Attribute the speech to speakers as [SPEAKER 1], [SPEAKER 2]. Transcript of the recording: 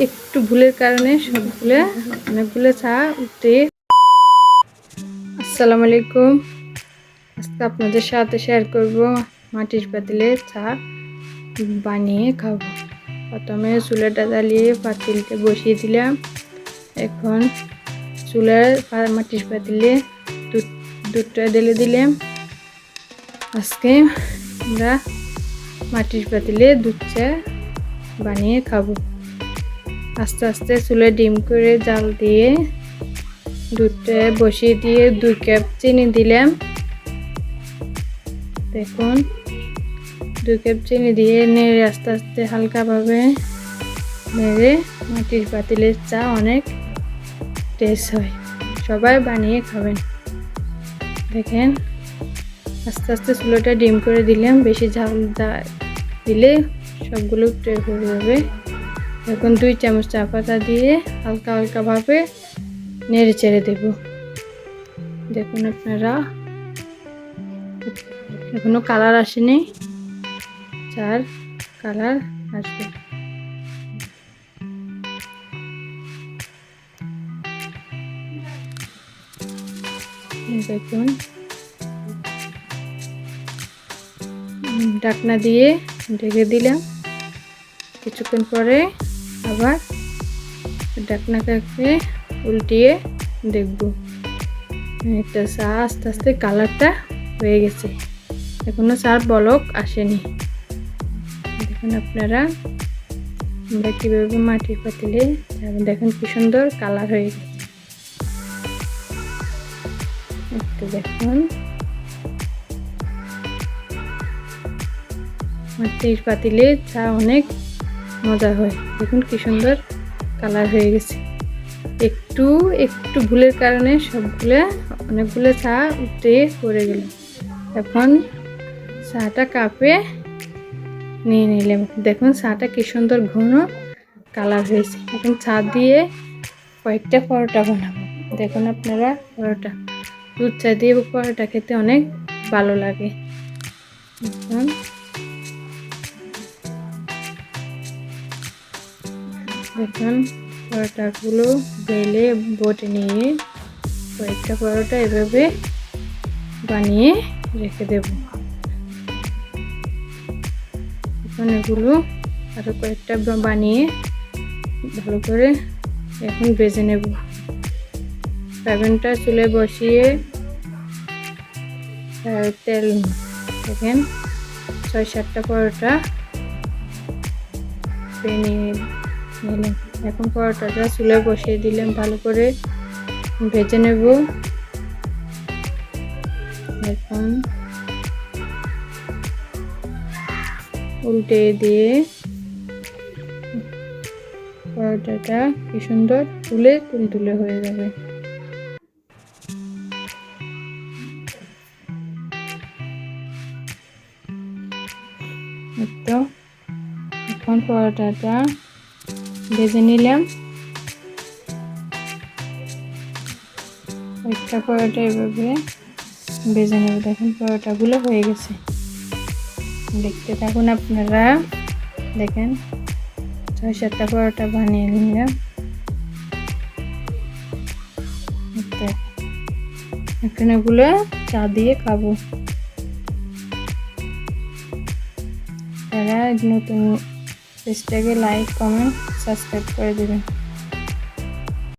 [SPEAKER 1] একটু ভুলের কারণে সবগুলো অনেকগুলো চা উঠে। আসসালামু আলাইকুম। আজকে আপনাদের সাথে শেয়ার করব মাটির পাতিলে চা বানিয়ে খাবো। প্রথমে চুলাটা জ্বালিয়ে পাতিলটা বসিয়ে দিলাম। এখন চুলার মাটির পাতিলে দুধটা ঢেলে দিলাম। আজকে আমরা মাটির পাতিলে দুধ চা বানিয়ে খাবো। আস্তে আস্তে চুলে ডিম করে জাল দিয়ে দুধটা বসিয়ে দিয়ে 2 কাপ চিনি দিলাম। দেখুন 2 কাপ চিনি দিয়ে নেড়ে আস্তে আস্তে হালকাভাবে নেড়ে মাটির পাতিলের চা অনেক টেস্ট হয়। সবাই বানিয়ে খাবেন। দেখেন আস্তে আস্তে চুলাটা ডিম করে দিলাম। বেশি ঝাল দিলে সবগুলো হয়ে যাবে। এখন 2 চামচ চা পাতা দিয়ে হালকা হালকাভাবে নেড়ে চেড়ে দেব। দেখুন আপনারা এখনো কালার আসেনি, চার কালার আসবে। দেখুন ঢাকনা দিয়ে ঢেকে দিলাম। কিছুক্ষণ পরে আবার ঢাকনাটাকে উল্টিয়ে দেখব। একটা চা আস্তে আস্তে কালারটা হয়ে গেছে, এখনো চার বলক আসেনি। দেখুন আপনারা আমরা কিভাবে মাটির পাতিলে দেখুন কি সুন্দর কালার হয়ে গেছে। একটু দেখুন মাটির পাতিলে চা অনেক মজা হয়। দেখুন কি সুন্দর কালার হয়ে গেছে। একটু ভুলের কারণে অনেকগুলো চা উঠে পড়ে গেল। এখন চাটা কাপে নিয়ে নিলাম। দেখুন চাটা কি সুন্দর ঘন কালার হয়েছে। এখন চা দিয়ে কয়েকটা পরোটা বানাবো। দেখুন আপনারা পরোটা, দুধ চা দিয়ে পরোটা খেতে অনেক ভালো লাগে। দেখুন পরোটাগুলো বেলে বটে নিয়ে কয়েকটা পরোটা এভাবে বানিয়ে রেখে দেব। এখন এগুলো আরো কয়েকটা বানিয়ে ভালো করে এখন ভেজে নেব। ওভেনটা চুলে বসিয়ে তেল দেখেন 6-7টা পরোটা নিয়ে নিলাম। এখন পরোটাটা চুলে বসিয়ে দিলাম, ভালো করে ভেজে নেব। এখন উল্টে দিয়ে পরোটাটা কি সুন্দর তুলে হয়ে যাবে। তো এখন পরোটাটা ভেজে নিলাম। একটা পরোটা এভাবে ভেজে নেব। দেখুন পরোটাগুলো হয়ে গেছে। দেখতে থাকুন আপনারা। দেখেন 6-7টা পরোটা বানিয়ে নিলাম। এখন এগুলো চা দিয়ে খাবো। তারা নতুন পেজটাকে লাইক, কমেন্ট, সাবস্ক্রাইব করে দেবেন।